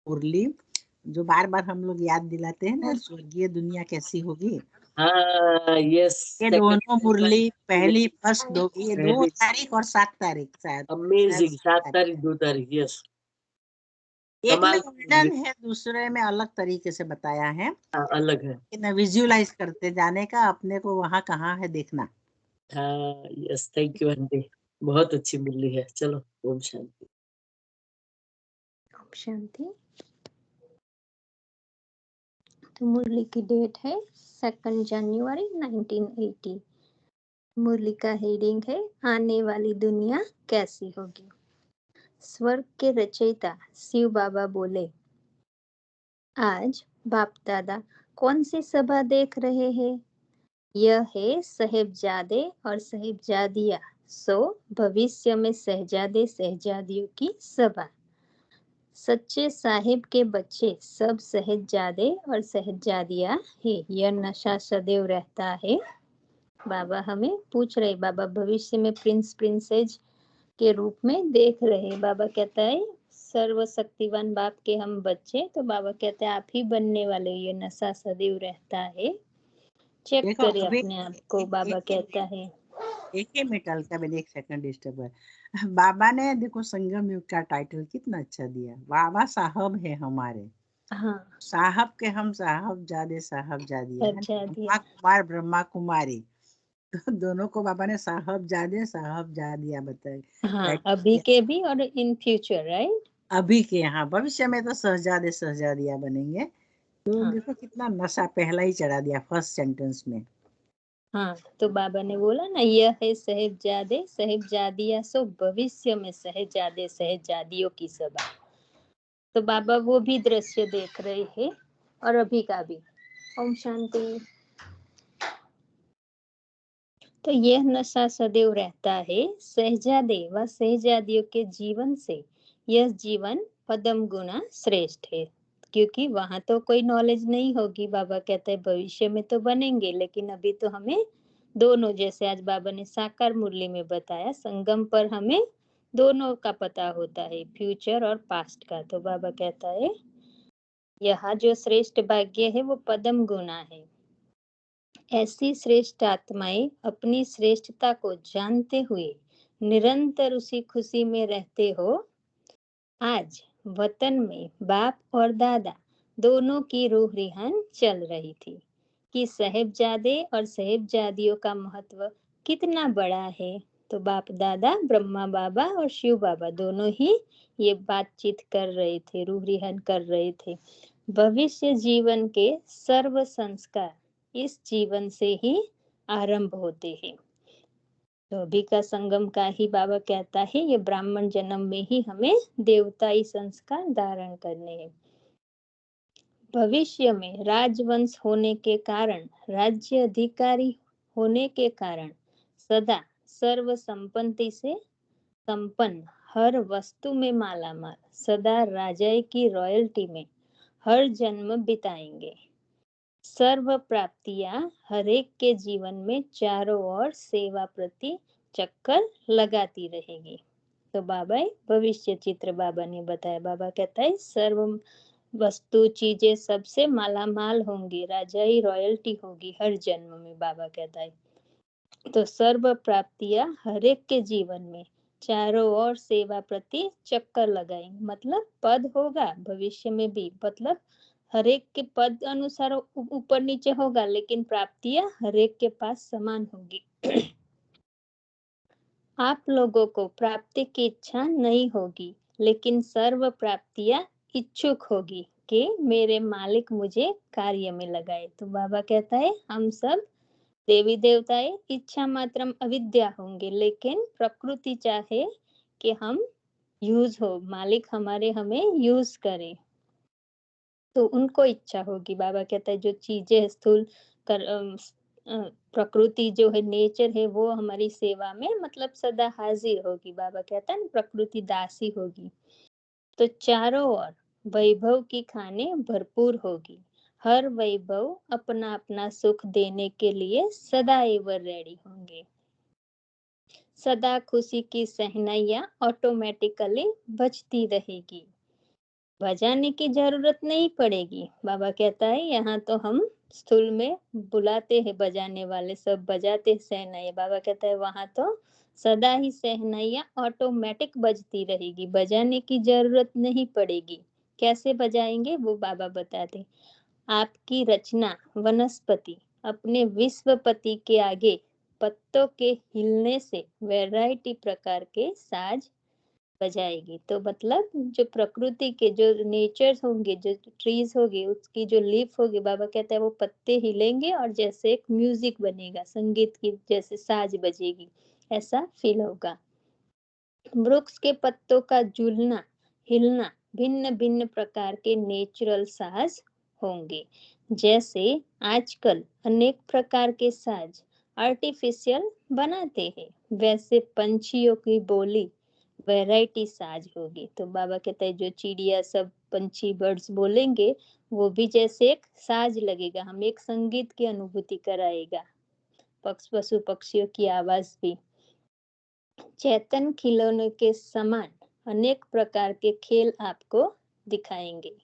मुरली, जो बार बार हम लोग याद दिलाते हैं ना, स्वर्गीय दुनिया कैसी होगी। हाँ यस, ये दोनों मुरली पहली फर्स्ट ये 2 तारीख और 7 तारीख शायद। अमेजिंग, 7 तारीख 2 तारीख, यस। एक में कमाल गोल्डन है, दूसरे में अलग तरीके से बताया है। अलग है। विजुअलाइज करते जाने का, अपने को वहाँ कहाँ है देखना। हाँ यस, थैंक यू आंटी, बहुत अच्छी मुरली है। चलो, ओम शांति। ओम शांति। तो मुरली की डेट है 2 जनवरी 1980। मुरली का हेडिंग है आने वाली दुनिया कैसी होगी। स्वर्ग के रचयिता शिव बाबा बोले, आज बाप दादा कौन सी सभा देख रहे हैं? यह है साहिबजादे और साहिबजादियाँ, सो भविष्य में शहजादे शहजादियों की सभा। सच्चे साहिब के बच्चे सब साहिबजादे और साहिबजादियाँ है। यह नशा सदैव रहता है। बाबा हमें पूछ रहे, बाबा भविष्य में प्रिंस प्रिंसेस के रूप में देख रहे। बाबा कहता है सर्वशक्तिवान बाप के हम बच्चे, तो बाबा कहते हैं आप ही बनने वाले। ये नशा सदैव रहता है, चेक करिए अपने आप को। बाबा कहता है एक ही मिनट का, मैंने 1 सेकंड डिस्टर्ब है। बाबा ने देखो संगम युग का टाइटल कितना अच्छा दिया। बाबा साहब है हमारे। हाँ, साहब के हम साहबजादे साहबजादियाँ हैं। साहबजादियाँ। ब्रह्मा कुमार ब्रह्मा कुमारी, तो दोनों को बाबा ने साहबजादे साहबजादियाँ बताए। हाँ, अभी के भी और इन फ्यूचर, राइट। अभी के यहाँ, भविष्य में तो शहजादे शहजादियाँ बनेंगे। तो हाँ, देखो कितना नशा पहला ही चढ़ा दिया फर्स्ट सेंटेंस में। हाँ, तो बाबा ने बोला ना, यह है साहिबजादे साहिबजादियाँ, सो भविष्य में साहिबजादे साहिबजादियों की सभा। तो बाबा वो भी दृश्य देख रहे हैं और अभी का भी। ओम शांति। तो यह नशा सदैव रहता है शहजादे व शहजादियों के जीवन से। यह जीवन पदम गुना श्रेष्ठ है, क्योंकि वहां तो कोई नॉलेज नहीं होगी। बाबा कहते हैं भविष्य में तो बनेंगे, लेकिन अभी तो हमें दोनों, जैसे आज बाबा ने साकार मुरली में बताया, संगम पर हमें दोनों का पता होता है, फ्यूचर और पास्ट का। तो बाबा कहता है यहाँ जो श्रेष्ठ भाग्य है वो पदम गुना है। ऐसी श्रेष्ठ आत्माएं अपनी श्रेष्ठता को जानते हुए निरंतर उसी खुशी में रहते हो। आज वतन में बाप और दादा दोनों की रूह रिहान चल रही थी कि साहिबजादे और साहिबजादियों का महत्व कितना बड़ा है। तो बाप दादा ब्रह्मा बाबा और शिव बाबा दोनों ही ये बातचीत कर रहे थे, रूह रिहान कर रहे थे। भविष्य जीवन के सर्व संस्कार इस जीवन से ही आरंभ होते हैं। तो अभी का संगम का ही बाबा कहता है ये ब्राह्मण जन्म में ही हमें देवताई संस्कार धारण करने हैं। भविष्य में राजवंश होने के कारण, राज्य अधिकारी होने के कारण, सदा सर्व संपत्ति से संपन्न, हर वस्तु में मालामाल, सदा राजाई की रॉयल्टी में हर जन्म बिताएंगे। सर्व प्राप्तियां हरेक के जीवन में चारों ओर सेवा प्रति चक्कर लगाती रहेगी। तो बाबा भविष्य चित्र बाबा ने बताया। बाबा कहता है सर्व वस्तु चीजें सबसे मालामाल होंगी, राजाई रॉयल्टी होगी हर जन्म में। बाबा कहता है तो सर्व प्राप्तियां हरेक के जीवन में चारों ओर सेवा प्रति चक्कर लगाएंगे, मतलब पद होगा भविष्य में भी, मतलब हरेक के पद अनुसार ऊपर नीचे होगा, लेकिन प्राप्तियां हरेक के पास समान होगी। आप लोगों को प्राप्ति की इच्छा नहीं होगी, लेकिन सर्व प्राप्तियां इच्छुक होगी कि मेरे मालिक मुझे कार्य में लगाए। तो बाबा कहता है हम सब देवी देवताएं इच्छा मात्रम अविद्या होंगे, लेकिन प्रकृति चाहे कि हम यूज हो, मालिक हमारे हमें यूज करे, तो उनको इच्छा होगी। बाबा कहता है जो चीजें स्थूल प्रकृति जो है, नेचर है, वो हमारी सेवा में मतलब सदा हाजिर होगी। बाबा कहता है प्रकृति दासी होगी। तो चारों ओर वैभव की खाने भरपूर होगी। हर वैभव अपना अपना सुख देने के लिए सदा एवर रेडी होंगे। सदा खुशी की सहनाइयां ऑटोमेटिकली बजती रहेगी। बजाने की जरूरत नहीं पड़ेगी। बाबा कहता है यहाँ तो हम स्थूल में बुलाते हैं बजाने वाले, सब बजाते हैं शहनाइयाँ। बाबा कहता है वहां तो सदा ही शहनाइयाँ ऑटोमेटिक बजती रहेगी, बजाने की जरूरत नहीं पड़ेगी। कैसे बजाएंगे वो बाबा बताते। आपकी रचना वनस्पति अपने विश्वपति के आगे पत्तों के हिलने से वैरायटी प्रकार के साज बजाएगी। तो मतलब जो प्रकृति के जो नेचर्स होंगे, जो ट्रीज होगी, उसकी जो लीफ होगी, बाबा कहता है वो पत्ते हिलेंगे और जैसे एक म्यूजिक बनेगा, संगीत की जैसे साज बजेगी, ऐसा फील होगा। वृक्ष के पत्तों का झूलना हिलना भिन्न भिन्न प्रकार के नेचुरल साज होंगे। जैसे आजकल अनेक प्रकार के साज आर्टिफिशियल बनाते हैं, वैसे पंछियों की बोली वैरायटी साज होगी। तो बाबा कहते हैं जो चिड़िया सब पंछी बर्ड्स बोलेंगे वो भी जैसे एक साज लगेगा, हम एक संगीत की अनुभूति कराएगा। पशु पक्षियों की आवाज भी चेतन खिलौनों के समान अनेक प्रकार के खेल आपको दिखाएंगे।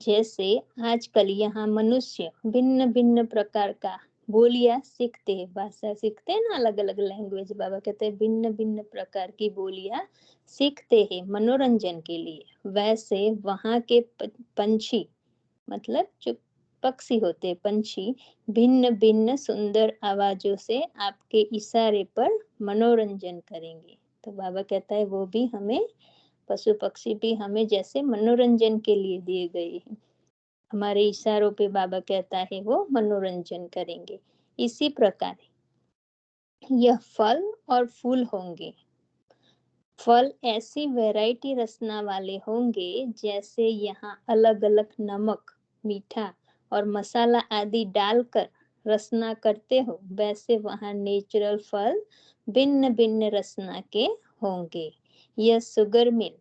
जैसे आजकल यहाँ मनुष्य भिन्न भिन्न प्रकार का बोलियां सीखते हैं, भाषा सीखते हैं ना, अलग अलग लैंग्वेज। बाबा कहते हैं भिन्न भिन्न प्रकार की बोलियां सीखते हैं मनोरंजन के लिए। वैसे वहाँ के पंछी मतलब जो पक्षी होते हैं, पंछी भिन्न भिन्न सुंदर आवाजों से आपके इशारे पर मनोरंजन करेंगे। तो बाबा कहता है वो भी हमें, पशु पक्षी भी हमें जैसे मनोरंजन के लिए दिए गए हैं, हमारे इशारों पे बाबा कहता है वो मनोरंजन करेंगे। इसी प्रकार यह फल और फूल होंगे। फल ऐसी वैरायटी रचना वाले होंगे जैसे यहाँ अलग अलग नमक, मीठा और मसाला आदि डालकर रचना करते हो, वैसे वहाँ नेचुरल फल भिन्न भिन्न रचना के होंगे। यह शुगर मिल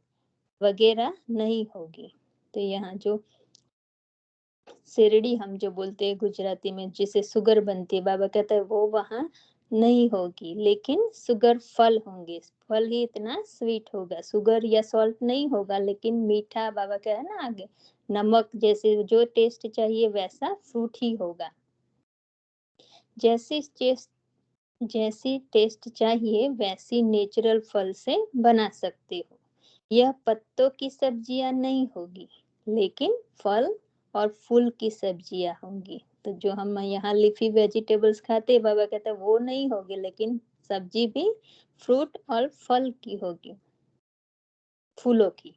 वगैरह नहीं होगी। तो यहाँ जो शेरड़ी हम जो बोलते हैं गुजराती में, जिसे शुगर बनती है, बाबा कहता है वो वहाँ नहीं होगी, लेकिन शुगर फल होंगे। फल ही इतना स्वीट होगा, शुगर या सॉल्ट नहीं होगा, लेकिन मीठा, बाबा कह है ना आगे, नमक जैसे जो टेस्ट चाहिए वैसा फ्रूट ही होगा। जैसी टेस्ट चाहिए वैसी नेचुरल फल से बना सकते हो। यह पत्तों की सब्जियां नहीं होगी, लेकिन फल और फूल की सब्जियां होंगी। तो जो हम यहाँ लीफी वेजिटेबल्स खाते हैं, बाबा कहते हैं वो नहीं होगी, लेकिन सब्जी भी फ्रूट और फल की होगी, फूलों की।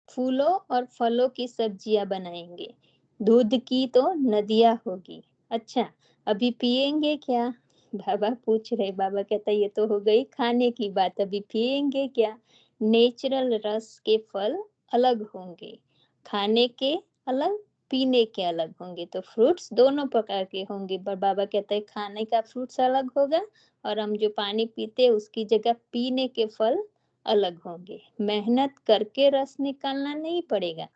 फूलों और फलों की सब्जियां बनाएंगे। दूध की तो नदियां होगी। अच्छा, अभी पिएंगे क्या? बाबा पूछ रहे। बाबा कहता ये तो हो गई खाने की बात, अभी पिएंगे क्या? नेचुरल रस के फल अलग होंगे, खाने के अलग, पीने के अलग होंगे। तो फ्रूट्स दोनों प्रकार के होंगे, पर बाबा कहता है खाने का फ्रूट्स अलग होगा और हम जो पानी पीते हैं उसकी जगह पीने के फल अलग होंगे। मेहनत करके रस निकालना नहीं पड़ेगा।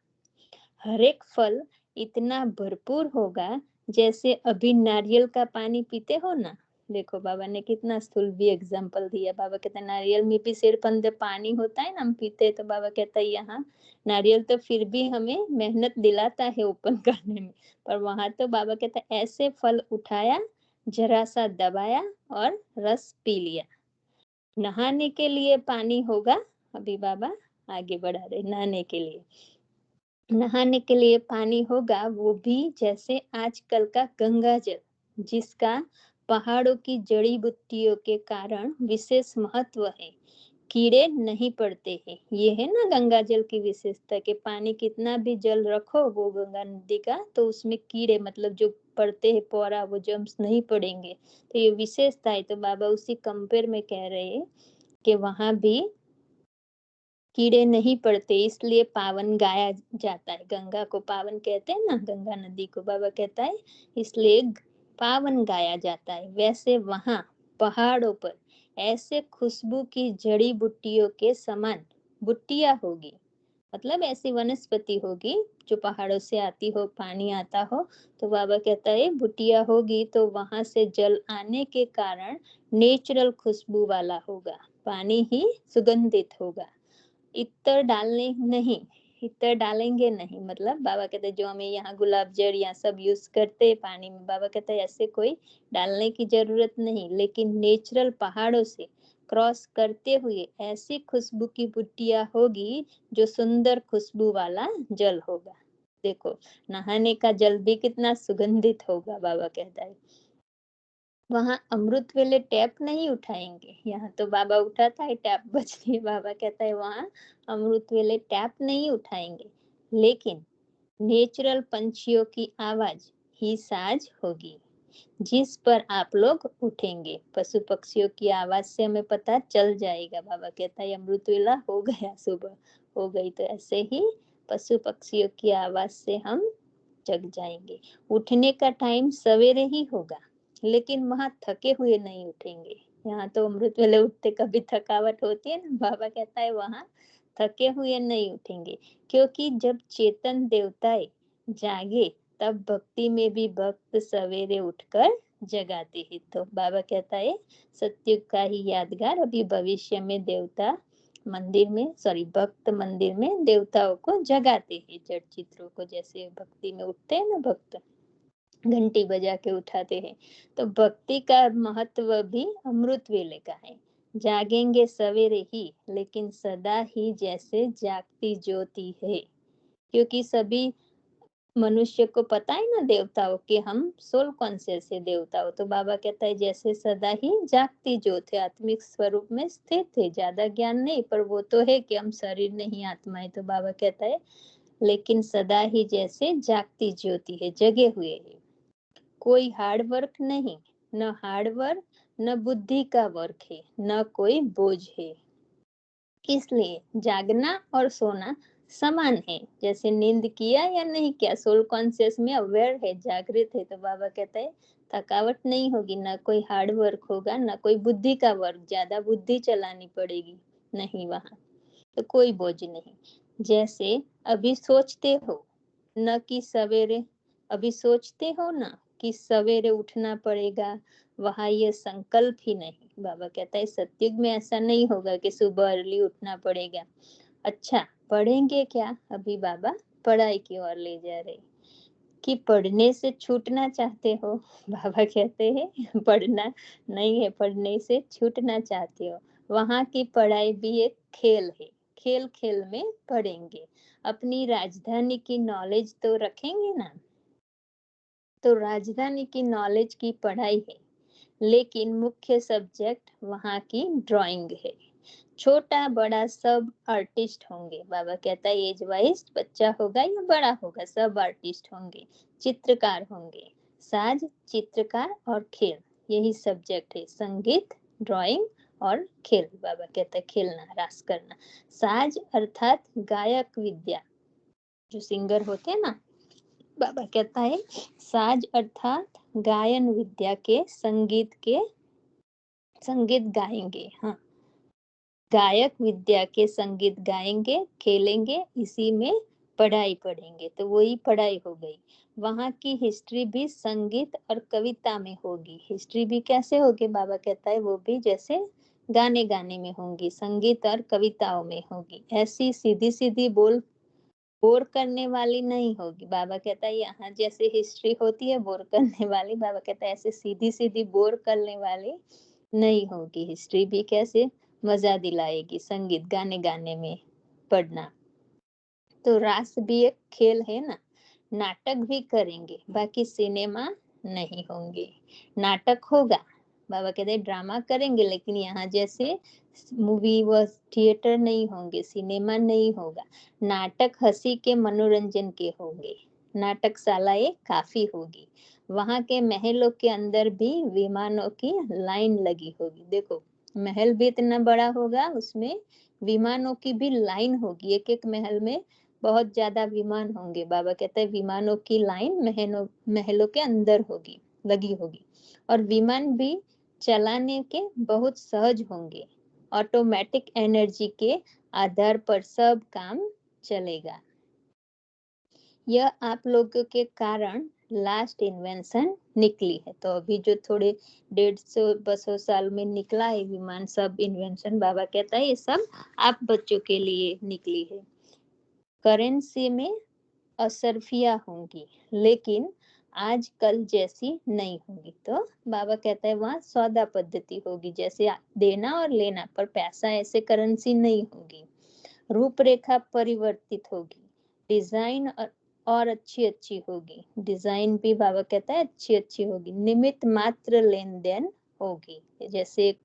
हर एक फल इतना भरपूर होगा जैसे अभी नारियल का पानी पीते हो ना। देखो बाबा ने कितना स्थूल भी एग्जाम्पल दिया। बाबा कहता है नारियल में भी सिर्फ अंदर पानी होता है ना, हम पीते हैं। तो बाबा कहता है यहाँ नारियल तो फिर भी हमें मेहनत दिलाता है ओपन करने में, पर वहां तो बाबा कहता है ऐसे फल उठाया, जरा सा दबाया और रस पी लिया। नहाने के लिए पानी होगा, अभी बाबा आगे बढ़ा रहे। नहाने के लिए पानी होगा, वो भी जैसे आजकल का गंगा जल, जिसका पहाड़ों की जड़ी बूटियों के कारण विशेष महत्व है। कीड़े नहीं पड़ते हैं। ये है ना गंगा जल की विशेषता, कि पानी कितना भी जल रखो वो गंगा नदी का, तो उसमें कीड़े मतलब जो पड़ते हैं पौरा, वो जम्स नहीं पड़ेंगे। तो ये विशेषता है। तो बाबा उसी कंपेयर में कह रहे हैं कि वहां भी कीड़े नहीं पड़ते, इसलिए पावन गाया जाता है। गंगा को पावन कहते हैं ना, गंगा नदी को। बाबा कहता है इसलिए पावन गाया जाता है। वैसे वहां पहाड़ों पर ऐसे खुशबू की जड़ी बूटियों के समान बुट्टियां होगी, मतलब ऐसी वनस्पति होगी जो पहाड़ों से आती हो, पानी आता हो। तो बाबा कहता है बुट्टियां होगी, तो वहां से जल आने के कारण नेचुरल खुशबू वाला होगा, पानी ही सुगंधित होगा। इत्र डालने नहीं, इत्र डालेंगे नहीं, मतलब बाबा कहते हैं जो हमें यहाँ गुलाब जल या सब यूज करते हैं पानी में, बाबा कहते हैं ऐसे कोई डालने की जरूरत नहीं, लेकिन नेचुरल पहाड़ों से क्रॉस करते हुए ऐसी खुशबू की बुट्टियां होगी जो सुंदर खुशबू वाला जल होगा। देखो, नहाने का जल भी कितना सुगंधित होगा, बाबा कहता है। वहां अमृत वेले टैप नहीं उठाएंगे, यहाँ तो बाबा उठाता है टैप, बजती बाबा कहता है वहां अमृत वेले टैप नहीं उठाएंगे, लेकिन नेचुरल पंछियों की आवाज ही साज होगी जिस पर आप लोग उठेंगे। पशु पक्षियों की आवाज से हमें पता चल जाएगा, बाबा कहता है अमृत वेला हो गया, सुबह हो गई, तो ऐसे ही पशु पक्षियों की आवाज से हम जग जाएंगे। उठने का टाइम सवेरे ही होगा, लेकिन वहां थके हुए नहीं उठेंगे। यहाँ तो अमृत वेले उठते कभी थकावट होती है ना, बाबा कहता है वहां थके हुए नहीं उठेंगे, क्योंकि जब चेतन देवताएं जागे तब भक्ति में भी भक्त सवेरे उठकर जगाते हैं। तो बाबा कहता है सत्युग का ही यादगार अभी भविष्य में देवता मंदिर में, भक्त मंदिर में देवताओं को जगाते हैं, जड़ चित्रों को जैसे भक्ति में उठते हैं ना भक्त, घंटी बजा के उठाते हैं। तो भक्ति का महत्व भी अमृत वेले का है। जागेंगे सवेरे ही, लेकिन सदा ही जैसे जागती ज्योति है, क्योंकि सभी मनुष्य को पता है ना देवताओं के हम सोल कॉन्शियस है देवताओं, तो बाबा कहता है जैसे सदा ही जागती ज्योत है, आत्मिक स्वरूप में स्थित है, ज्यादा ज्ञान नहीं, पर वो तो है कि हम शरीर नहीं आत्मा है, तो बाबा कहता है लेकिन सदा ही जैसे जागती ज्योति है, जगे हुए है। कोई हार्ड वर्क नहीं, न हार्ड वर्क न बुद्धि का वर्क है, न कोई बोझ है। इसलिए जागना और सोना समान है, जैसे नींद किया या नहीं किया, सोल कॉन्शियस में अवेयर है, जागृत है, तो बाबा कहता है थकावट नहीं होगी, ना कोई हार्ड वर्क होगा, ना कोई बुद्धि का वर्क, ज्यादा बुद्धि चलानी पड़ेगी नहीं वहां, तो कोई बोझ नहीं। जैसे अभी सोचते हो न कि सवेरे, अभी सोचते हो ना कि सवेरे उठना पड़ेगा, वहां ये संकल्प ही नहीं। बाबा कहता है सत्युग में ऐसा नहीं होगा कि सुबह अर्ली उठना पड़ेगा। अच्छा, पढ़ेंगे क्या? अभी बाबा पढ़ाई की ओर ले जा रहे कि पढ़ने से छूटना चाहते हो, बाबा कहते हैं पढ़ना नहीं है, पढ़ने से छूटना चाहते हो। वहां की पढ़ाई भी एक खेल है, खेल खेल में पढ़ेंगे। अपनी राजधानी की नॉलेज तो रखेंगे ना, तो राजधानी की नॉलेज की पढ़ाई है, लेकिन मुख्य सब्जेक्ट वहाँ की ड्राइंग है। छोटा बड़ा सब आर्टिस्ट होंगे, बाबा कहता है एज वाइज बच्चा होगा या बड़ा होगा, सब आर्टिस्ट होंगे, चित्रकार होंगे। साज, चित्रकार और खेल, यही सब्जेक्ट है, संगीत, ड्राइंग और खेल। बाबा कहता है खेलना, रास करना। साज अर्थात गायक विद्या, जो सिंगर होते हैं ना, बाबा कहता है साज अर्थात गायन विद्या के संगीत गाएंगे। हाँ, गायक विद्या के संगीत गाएंगे, खेलेंगे, इसी में पढ़ाई पढ़ेंगे, तो वही पढ़ाई हो गई। वहाँ की हिस्ट्री भी संगीत और कविता में होगी। हिस्ट्री भी कैसे होगी? बाबा कहता है वो भी जैसे गाने गाने में होंगी, संगीत और कविताओं में होगी। ऐसी सीधी सीधी बोर करने वाली नहीं होगी। बाबा कहता है यहाँ जैसे हिस्ट्री होती है बोर करने वाली, बाबा कहता है ऐसे सीधी सीधी बोर करने वाली नहीं होगी। हिस्ट्री भी कैसे मजा दिलाएगी, संगीत गाने गाने में पढ़ना। तो रास भी एक खेल है ना, नाटक भी करेंगे, बाकी सिनेमा नहीं होंगे। नाटक होगा, बाबा कहते हैं ड्रामा करेंगे, लेकिन यहाँ जैसे मूवी व थिएटर नहीं होंगे, सिनेमा नहीं होगा। नाटक हंसी के मनोरंजन के होंगे, नाटकशालाएं काफी होगी। वहां के महलों के अंदर भी विमानों की लाइन लगी होगी। देखो, महल भी इतना बड़ा होगा, उसमें विमानों की भी लाइन होगी, एक एक महल में बहुत ज्यादा विमान होंगे। बाबा कहते हैं विमानों की लाइन महलों के अंदर होगी, लगी होगी। और विमान भी चलाने के बहुत सहज होंगे, ऑटोमेटिक एनर्जी के आधार पर सब काम चलेगा। यह आप लोगों के कारण लास्ट इन्वेंशन निकली है। तो अभी जो थोड़े 150-200 साल में निकला है विमान, सब इन्वेंशन बाबा कहता है ये सब आप बच्चों के लिए निकली है। करेंसी में असरफिया होंगी लेकिन आज कल जैसी नहीं होगी। तो बाबा कहता है वहाँ सौदा पद्धति होगी, जैसे देना और लेना, पर पैसा ऐसे करेंसी नहीं होगी। रूपरेखा परिवर्तित होगी, डिजाइन और अच्छी होगी। डिजाइन भी बाबा कहता है अच्छी होगी। निमित्त मात्र लेन देन होगी, जैसे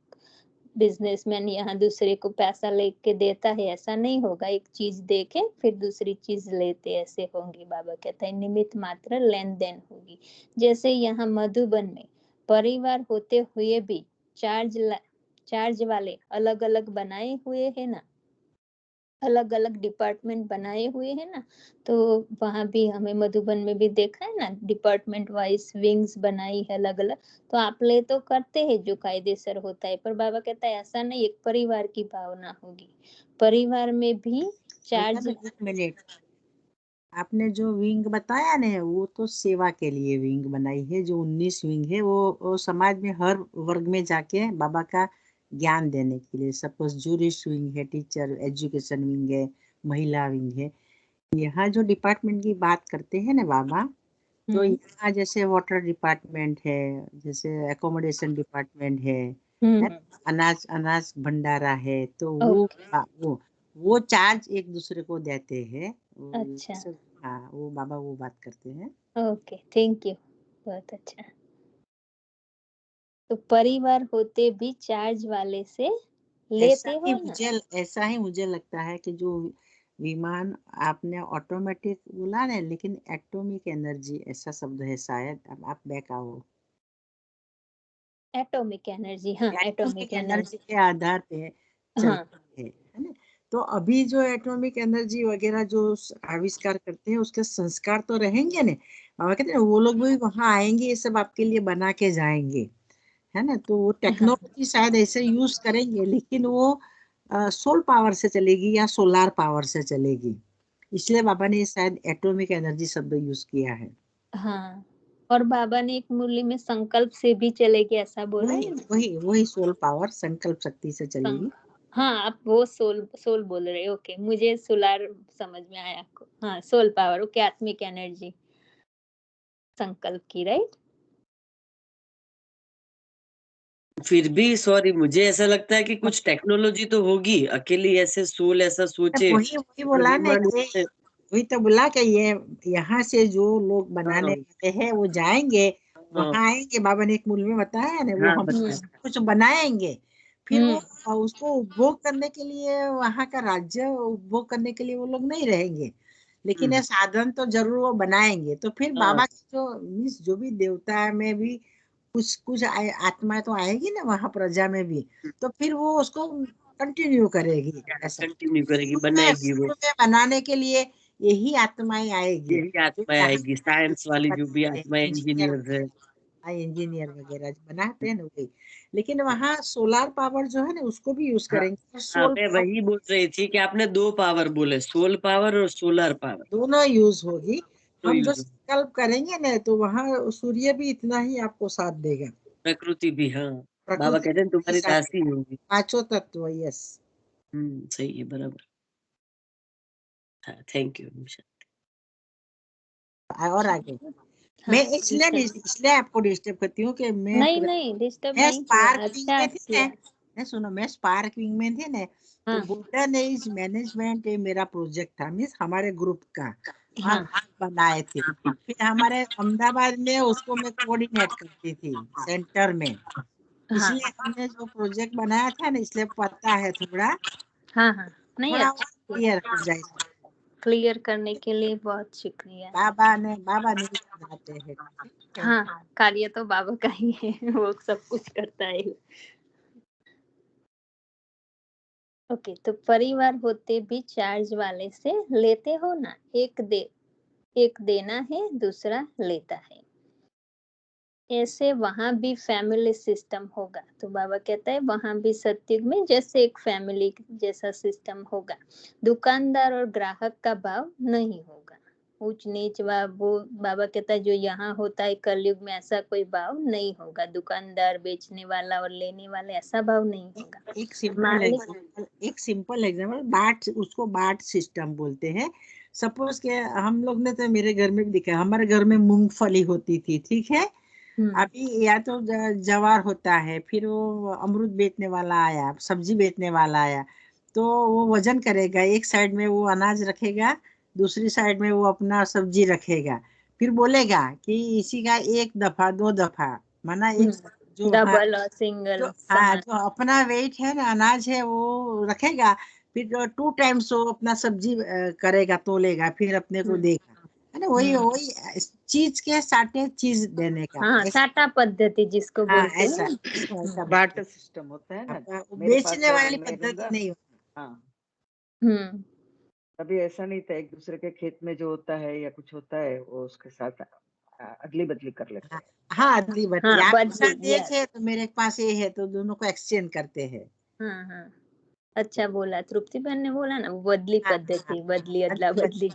बिजनेसमैन यहाँ दूसरे को पैसा लेके देता है ऐसा नहीं होगा, एक चीज दे के फिर दूसरी चीज लेते ऐसे होंगे। बाबा कहता है निमित्त मात्र लेन देन होगी। जैसे यहाँ मधुबन में परिवार होते हुए भी चार्ज वाले अलग अलग बनाए हुए है ना, अलग अलग डिपार्टमेंट बनाए हुए हैं ना। तो वहां भी हमें मधुबन में भी देखा है ना, डिपार्टमेंट वाइज विंग्स बनाई है अलग अलग। तो आप ले तो करते हैं जो कायदेसर होता है, पर बाबा कहता है ऐसा नहीं, एक परिवार की भावना होगी। परिवार में भी चार्ज। एक मिनट, आपने जो विंग बताया ना वो तो सेवा के लिए विंग बनाई है। जो 19 विंग है वो समाज में हर वर्ग में जाके बाबा का ज्ञान देने के लिए। सपोज जूरिस्ट विंग है, टीचर एजुकेशन विंग है, महिला विंग है। यहाँ जो डिपार्टमेंट की बात करते हैं ना बाबा, तो यहाँ जैसे वाटर डिपार्टमेंट है, जैसे एकोमोडेशन डिपार्टमेंट है, अनाज अनाज भंडारा है। तो वो चार्ज एक दूसरे को देते हैं। अच्छा, हाँ, वो बाबा वो बात करते हैं। ओके, थैंक यू, बहुत अच्छा। तो परिवार होते भी चार्ज वाले से लेते हो ना। ऐसा ही मुझे लगता है कि जो विमान आपने ऑटोमेटिक बोला ना, लेकिन एटॉमिक एनर्जी ऐसा शब्द है शायद। अब आप बैक आओ। एटॉमिक एनर्जी, हाँ, एटॉमिक एनर्जी के आधार पे चलती है ना। तो अभी जो एटॉमिक एनर्जी वगैरह जो आविष्कार करते हैं उसके संस्कार तो रहेंगे ना। बाबा कहते हैं वो लोग भी वहां आएंगे, ये सब आपके लिए बना के जाएंगे, है ना। तो वो टेक्नोलॉजी शायद ऐसे यूज करेंगे, लेकिन वो सोल पावर से चलेगी या सोलार पावर से चलेगी। इसलिए बाबा ने शायद एटॉमिक एनर्जी शब्द यूज किया है। हाँ, और बाबा ने एक मुरली में संकल्प से भी चलेगी ऐसा बोला है ना। वही सोल पावर संकल्प शक्ति से चलेगी। हाँ, आप वो सोल बोल रहे हो, ओके, मुझे सोलार समझ में आया आपको। हाँ, सोल पावर, ओके, आत्मिक एनर्जी संकल्प की, राइट। फिर भी सॉरी, मुझे ऐसा लगता है कि कुछ टेक्नोलॉजी तो होगी, अकेली ऐसे सोल ऐसा सोचे। वही बोला ना, वही तो बोला कि ये यहाँ से जो लोग बनाने वाले हैं वो जाएंगे, वहां आएंगे। बाबा ने एक मूल में बताया ना, वो हम कुछ बनाएंगे, फिर वो उसको उपभोग करने के लिए, वहां का राज्य उपभोग करने के लिए वो लोग नहीं रहेंगे, लेकिन ये साधन तो जरूर वो बनाएंगे। तो फिर बाबा की जो भी देवता में भी कुछ आत्मा तो आएगी ना वहां प्रजा में भी, तो फिर वो उसको कंटिन्यू करेगी। ऐसा कंटिन्यू करेगी, बनाएगी वो। बनाने के लिए यही आत्माएं आएगी। यही आत्माएं आएगी, साइंस वाली जो भी आत्मा इंजीनियर है, इंजीनियर वगैरह जो बनाते हैं ना वही। लेकिन वहाँ सोलार पावर जो है ना उसको भी यूज करेंगे। सोल मैं वही बोल रही थी कि आपने 2 पावर बोले, सोल पावर और सोलर पावर, दोनों यूज होगी। तो हम जो यूज संकल्प करेंगे ना तो वहाँ सूर्य भी इतना ही आपको साथ देगा, प्रकृति भी। हाँ, बाबा प्रकृति कहते हैं भी तुम्हारी साथ दासी देगा। होगी। पांचों तत्व, यस। सही है, बराबर। हाँ, थैंक यू। और आगे हाँ, मैं इसलिए आपको डिस्टर्ब करती हूँ कि नहीं डिस्टर्ब मैं नहीं किया, स्पार्क विंग अच्छा में थी किया। ना, सुनो, मैं स्पार्क विंग में थी ना। तो गोल्डन एज मैनेजमेंट मेरा प्रोजेक्ट था, मीन्स हमारे ग्रुप का हम बनाए थे। फिर हमारे अहमदाबाद में उसको मैं कोऑर्डिनेट करती थी सेंटर में। इसलिए हमने जो प्रोजेक्ट बनाया था ना, इसलिए पता है थोड़ा नहीं, थोड़ा अच्छा क्लियर हो जाए। क्लियर करने के लिए बहुत शुक्रिया। बाबा नहीं समझाते हैं। हाँ, कार्य तो बाबा का ही है, वो सब कुछ करता है। ओके, तो परिवार होते भी चार्ज वाले से लेते हो ना, एक देना है दूसरा लेता है। ऐसे वहां भी फैमिली सिस्टम होगा। तो बाबा कहता है वहां भी सत्युग में जैसे एक फैमिली जैसा सिस्टम होगा। दुकानदार और ग्राहक का भाव नहीं होगा, ऊंच नीच वो बाबा कहता है जो यहाँ होता है कलयुग में ऐसा कोई भाव नहीं होगा। दुकानदार, बेचने वाला और लेने वाले ऐसा भाव नहीं होगा। एक सिंपल एग्जाम्पल बाट, उसको बाट सिस्टम बोलते हैं। सपोज के हम लोग ने तो मेरे घर में भी देखा, हमारे घर में मूंगफली होती थी, ठीक है। अभी या तो जवार होता है, फिर वो अमरूद बेचने वाला आया, सब्जी बेचने वाला आया, तो वो वजन करेगा, एक साइड में वो अनाज रखेगा, दूसरी साइड में वो अपना सब्जी रखेगा, फिर बोलेगा कि इसी का एक दफा दो दफा, माना एक जो डबल और सिंगल जो अपना वेट है ना, अनाज है, वो रखेगा, फिर 2 टाइम्स वो अपना सब्जी करेगा, तोलेगा, फिर अपने को देगा, है ना। वही चीज के साटे चीज देने का। हाँ, साटा पद्धति जिसको बोलते ऐसा हैं। ऐसा बार्टर सिस्टम होता है ना, मेरे पास बेचने है, वाली मैं पद्धति लूंगा। नहीं होती। हाँ, अभी ऐसा नहीं था, एक दूसरे के खेत में जो होता है या कुछ होता है वो उसके साथ अदली बदली कर लेते हैं। हाँ, अदली बदली, हाँ, आपके साथ बदली, एक है तो मेरे पास ये है, तो दोनों को एक्सचेंज करते हैं। हाँ, अच्छा बोला, तृप्ति बहन ने बोला ना, बदली हाँ, पद्धति, बदली अदला बदली।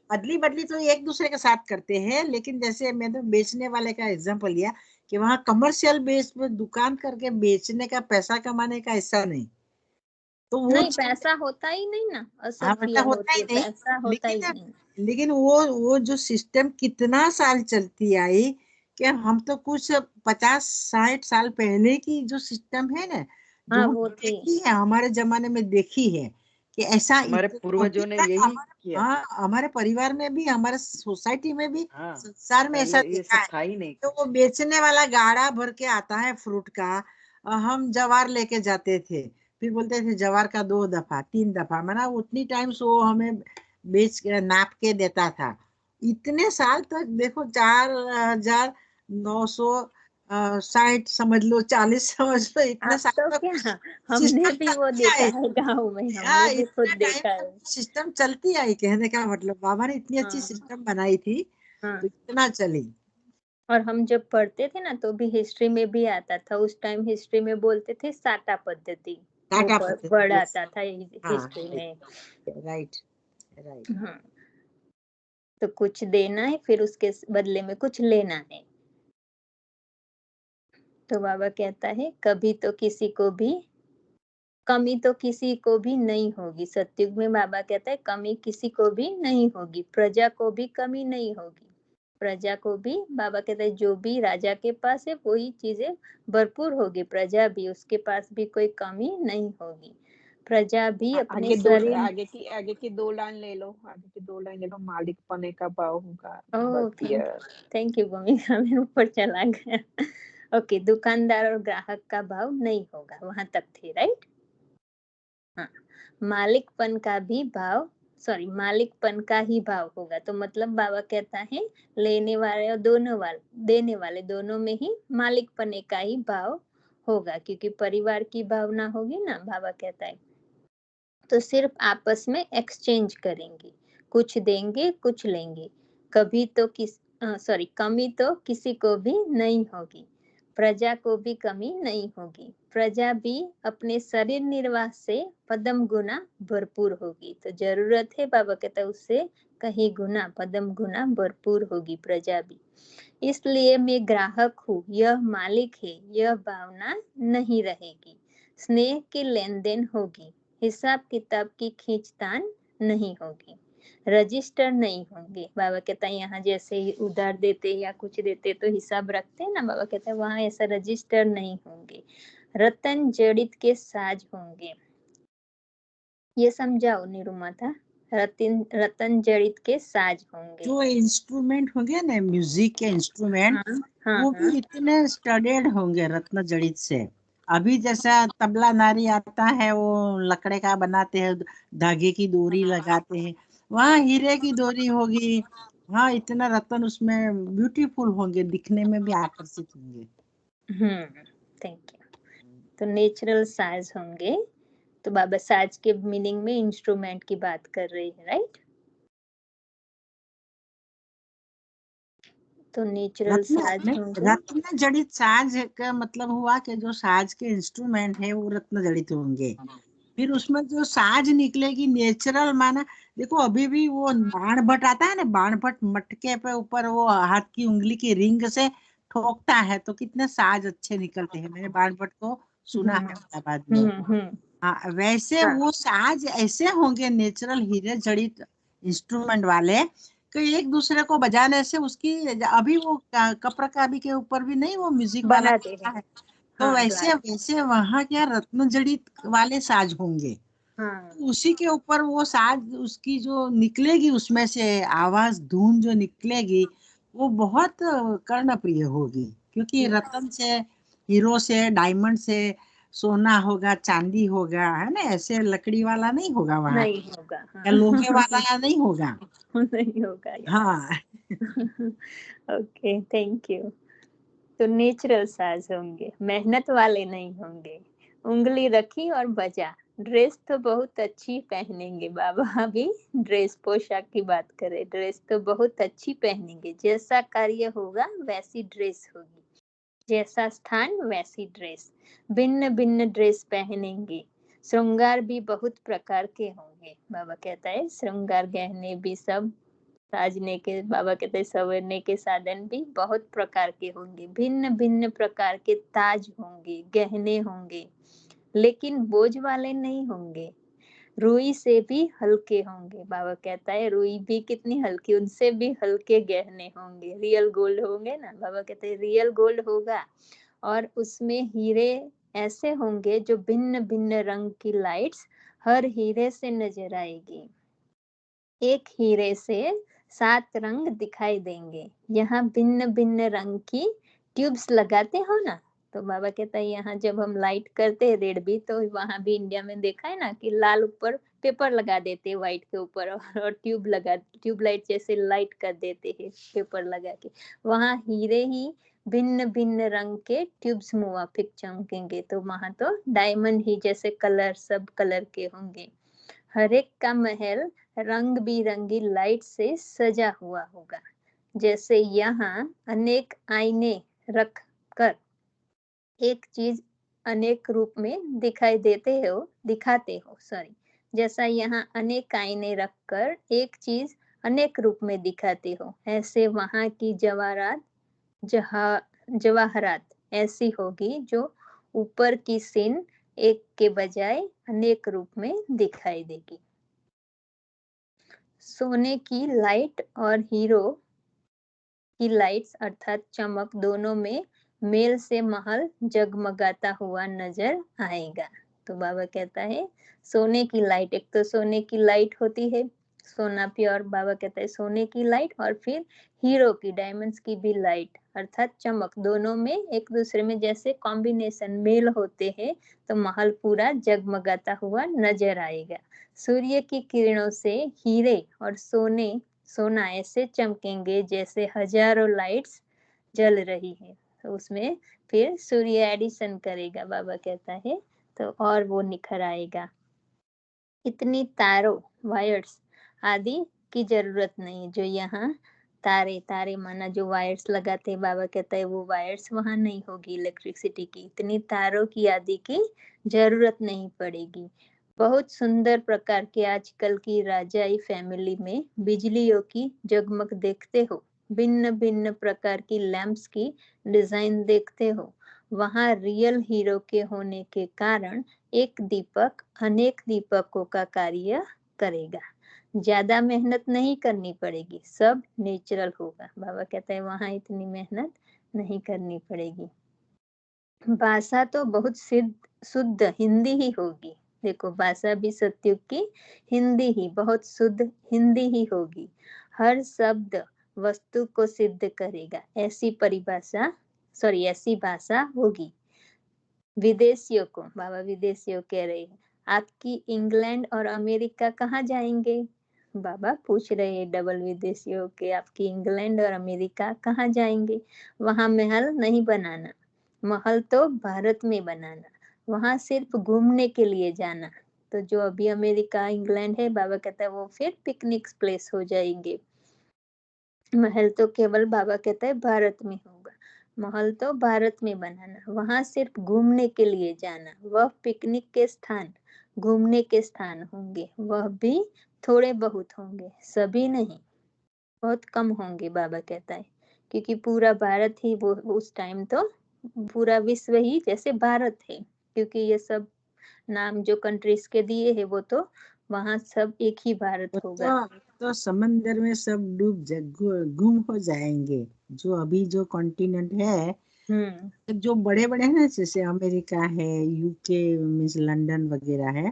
अदली बदली तो एक दूसरे के साथ करते हैं, लेकिन जैसे मैं तो बेचने वाले का एग्जांपल लिया कि वहाँ कमर्शियल बेस पे दुकान करके बेचने का, पैसा कमाने का ऐसा नहीं, तो वो नहीं, पैसा होता ही नहीं ना, असफिया होता होती ही है, नहीं। पैसा होता ही नहीं। लेकिन वो जो सिस्टम कितना साल चलती आई, कि हम तो कुछ 50-60 साल पहले की जो सिस्टम है ना, जो हाँ, हम वो थी। देखी है, हमारे जमाने में देखी है कि ऐसा हमारे पूर्वजों ने यही किया। हाँ, हमारे परिवार में भी, हमारे सोसाइटी में भी, हाँ, संसार में ऐसा ये देखा सब है। था ही नहीं। तो वो बेचने वाला गाड़ा भर के आता है फ्रूट का, हम जवार लेके जाते थे, फिर बोलते थे जवार का 2 दफा 3 दफा, माना उतनी टाइम्स वो हमें बेच के नाप के देता था। इतने साल तक देखो, 4,960 समझ लो, 40 समझ लो, इतने अब साल तो तक क्या, हमने सिस्टम भी वो चलती देखा आई। है गाँव में, हमने भी खुद इतने टाइम देखा है। तक सिस्टम चलती आई, कहने का मतलब बाबा ने इतनी अच्छी हाँ, सिस्टम बनाई थी, हाँ। तो इतना चली। और हम जब पढ़ते थे ना तो भी हिस्ट्री में भी आता था, उस टाइम हिस्ट्री में बोलते थे साटा पद्धति, वो टाटा पद्धति, वर्ड yes. आता था हाँ, हिस्ट्री में। राइट। हाँ, तो कुछ देना है, फिर उसके बदले में कुछ लेना है। तो बाबा कहता है कभी तो किसी को भी कमी तो किसी को भी नहीं होगी। सतयुग में बाबा कहता है कमी किसी को भी नहीं होगी, प्रजा को भी कमी नहीं होगी। प्रजा को भी बाबा कहता है जो भी राजा के पास है वही चीजें भरपूर होगी, प्रजा भी, उसके पास भी कोई कमी नहीं होगी। प्रजा भी अपने शरीर आगे की 2 लाइन ले लो, मालिक पने का भाव होगा। ओह, थैंक यू भूमिका, मेरे ऊपर चला गया। ओके, दुकानदार और ग्राहक का भाव नहीं होगा, वहां तक थे, राइट। हाँ, मालिकपन का ही भाव होगा। तो मतलब बाबा कहता है लेने वाले और देने वाले दोनों में ही मालिकपने का ही भाव होगा, क्योंकि परिवार की भावना होगी ना, बाबा कहता है। तो सिर्फ आपस में एक्सचेंज करेंगे, कुछ देंगे कुछ लेंगे, कमी तो किसी को भी नहीं होगी, प्रजा को भी कमी नहीं होगी। प्रजा भी अपने शरीर निर्वाह से पदम गुना भरपूर होगी। तो जरूरत है, बाबा कहता है, उससे कहीं गुना, पदम गुना भरपूर होगी प्रजा भी। इसलिए मैं ग्राहक हूँ, यह मालिक है, यह भावना नहीं रहेगी। स्नेह की लेन देन होगी, हिसाब किताब की खींचतान नहीं होगी, रजिस्टर नहीं होंगे। बाबा कहता है यहाँ जैसे उधार देते या कुछ देते तो हिसाब रखते हैं ना, बाबा कहता है वहां ऐसा रजिस्टर नहीं होंगे। रतन जड़ित के साज होंगे, ये समझाओ निरुमा था। रतन जड़ित के साज होंगे, जो इंस्ट्रूमेंट होंगे ना, म्यूजिक के इंस्ट्रूमेंट, वो भी इतने स्टडेड होंगे रत्न जड़ित से। अभी जैसा तबला नारी आता है, वो लकड़े का बनाते हैं, धागे की डोरी लगाते हैं, वहाँ हीरे की डोरी होगी, हाँ, इतना रत्न उसमें ब्यूटीफुल होंगे, दिखने में भी आकर्षित होंगे। Thank you. तो नेचुरल साज होंगे। तो बाबा साज के मीनिंग में इंस्ट्रूमेंट की बात कर रही है, राइट। तो नेचुरल साज होंगे। रत्न जड़ित साज का मतलब हुआ कि जो साज के इंस्ट्रूमेंट है वो रत्न जड़ित होंगे। फिर उसमें जो साज निकलेगी नेचुरल, माना देखो अभी भी वो बाण भट्ट आता है ना, बाण भट्ट मटके पे ऊपर वो हाथ की उंगली की रिंग से ठोकता है तो कितने साज अच्छे निकलते हैं। मैंने बाण भट्ट को सुना है अहमदाबाद में। हाँ, वैसे हाँ। वो साज ऐसे होंगे नेचुरल हीरे जड़ित इंस्ट्रूमेंट वाले कि एक दूसरे को बजाने से उसकी, अभी वो कपरकाबी के ऊपर भी नहीं वो म्यूजिक वाला बनाते आता हैं। है, तो हाँ, वैसे वैसे वहाँ क्या रत्न जड़ित वाले साज होंगे। हाँ, तो उसी के ऊपर वो साज उसकी जो निकलेगी उसमें से आवाज धुन जो निकलेगी वो बहुत कर्णप्रिय होगी, क्योंकि रत्न से, हीरो से, डायमंड से, सोना होगा, चांदी होगा, है ना, ऐसे लकड़ी वाला नहीं होगा वहाँ, नहीं होगा। या हाँ। लोहे वाला नहीं होगा। नहीं होगा यहाँ। हाँ। Okay, thank you. तो नेचुरल साज होंगे, मेहनत वाले नहीं होंगे। उंगली रखी और बजा। ड्रेस तो बहुत अच्छी पहनेंगे बाबा। अभी ड्रेस पोशाक की बात करें, ड्रेस तो बहुत अच्छी पहनेंगे। जैसा कार्य होगा वैसी ड्रेस होगी, जैसा स्थान वैसी ड्रेस। भिन्न भिन्न ड्रेस पहनेंगे। श्रृंगार भी बहुत प्रकार के होंगे। बाबा कहता है श्रृंगार गहने भी सब साजने के, बाबा कहते हैं संवरने के साधन भी बहुत प्रकार के होंगे। भिन्न भिन्न प्रकार के ताज होंगे, गहने होंगे, लेकिन बोझ वाले नहीं होंगे। रुई से भी हल्के होंगे। बाबा कहता है रुई भी कितनी हल्की, उनसे भी हल्के गहने होंगे। रियल गोल्ड होंगे ना, बाबा कहते हैं रियल गोल्ड होगा। और उसमें हीरे ऐसे होंगे जो भिन्न भिन्न रंग की लाइट्स हर हीरे से नजर आएगी। एक हीरे से 7 रंग दिखाई देंगे। यहाँ भिन्न भिन्न रंग की ट्यूब्स लगाते हो ना, तो बाबा कहता है यहाँ जब हम लाइट करते हैं रेड भी, तो वहां भी इंडिया में देखा है ना कि लाल ऊपर पेपर लगा देते हैं व्हाइट के ऊपर, और ट्यूब लाइट जैसे लाइट कर देते हैं पेपर लगा के। वहां हीरे ही भिन्न भिन्न रंग के ट्यूब्स मुवाफिक चमकेंगे। तो वहां तो डायमंड ही जैसे कलर सब कलर के होंगे। हर एक का महल रंग बिरंगी लाइट से सजा हुआ होगा। जैसे यहाँ अनेक आईने रख कर एक चीज अनेक रूप में दिखाते हो, सॉरी। जैसा यहाँ अनेक आईने रखकर एक चीज अनेक रूप में दिखाते हो, ऐसे वहाँ की जवाहरात ऐसी होगी जो ऊपर की सीन एक के बजाय अनेक रूप में दिखाई देगी। सोने की लाइट और हीरो की लाइट्स अर्थात चमक दोनों में मेल से महल जगमगाता हुआ नजर आएगा। तो बाबा कहता है सोने की लाइट, एक तो सोने की लाइट होती है, सोना प्योर, बाबा कहता है सोने की लाइट, और फिर हीरो की, डायमंड्स की भी लाइट अर्थात चमक, दोनों में एक दूसरे में जैसे कॉम्बिनेशन मेल होते हैं तो महल पूरा जगमगाता हुआ नजर आएगा। सूर्य की किरणों से हीरे और सोना ऐसे चमकेंगे जैसे हजारों लाइट्स जल रही है। तो उसमें फिर सूर्य एडिशन करेगा, बाबा कहता है, तो और वो निखर आएगा। इतनी तारों, वायर्स आदि की जरूरत नहीं। जो यहाँ तारे माना जो वायर्स लगाते हैं, बाबा कहता है वो वायर्स वहां नहीं होगी इलेक्ट्रिसिटी की। इतनी तारों की आदि की जरूरत नहीं पड़ेगी। बहुत सुंदर प्रकार के आजकल की राजाई फैमिली में बिजलियों की जगमग देखते हो, भिन्न भिन्न प्रकार की लैंप्स की डिजाइन देखते हो। वहां रियल हीरो के होने के कारण एक दीपक अनेक दीपकों का कार्य करेगा। ज्यादा मेहनत नहीं करनी पड़ेगी, सब नेचुरल होगा। बाबा कहता है वहां इतनी मेहनत नहीं करनी पड़ेगी। भाषा तो बहुत शुद्ध हिंदी ही होगी। देखो भाषा भी सतयुग की हिंदी ही, बहुत शुद्ध हिंदी ही होगी। हर शब्द वस्तु को सिद्ध करेगा, ऐसी भाषा होगी। विदेशियों को, बाबा विदेशियों कह रहे हैं, आपकी इंग्लैंड और अमेरिका कहाँ जाएंगे? बाबा पूछ रहे हैं डबल विदेशियों के, आपकी इंग्लैंड और अमेरिका कहाँ जाएंगे? वहां महल नहीं बनाना, महल तो भारत में बनाना, वहां सिर्फ घूमने के लिए जाना। तो जो अभी अमेरिका इंग्लैंड है, बाबा कहता है वो फिर पिकनिक प्लेस हो जाएंगे। महल तो केवल, बाबा कहता है भारत में होगा। महल तो भारत में बनाना, वहां सिर्फ घूमने के लिए जाना, वह पिकनिक के स्थान घूमने के स्थान होंगे, वह भी थोड़े बहुत होंगे, सभी नहीं, बहुत कम होंगे बाबा कहता है, क्योंकि पूरा भारत ही वो उस टाइम तो पूरा विश्व ही जैसे भारत है, क्योंकि ये सब नाम जो कंट्रीज के दिए है वो तो वहाँ सब एक ही भारत होगा। तो समंदर में सब गुम हो जाएंगे। जो अभी जो कॉन्टिनेंट है, जो बड़े बड़े हैं ना, जैसे अमेरिका है, यूके मीन्स लंदन वगैरह है,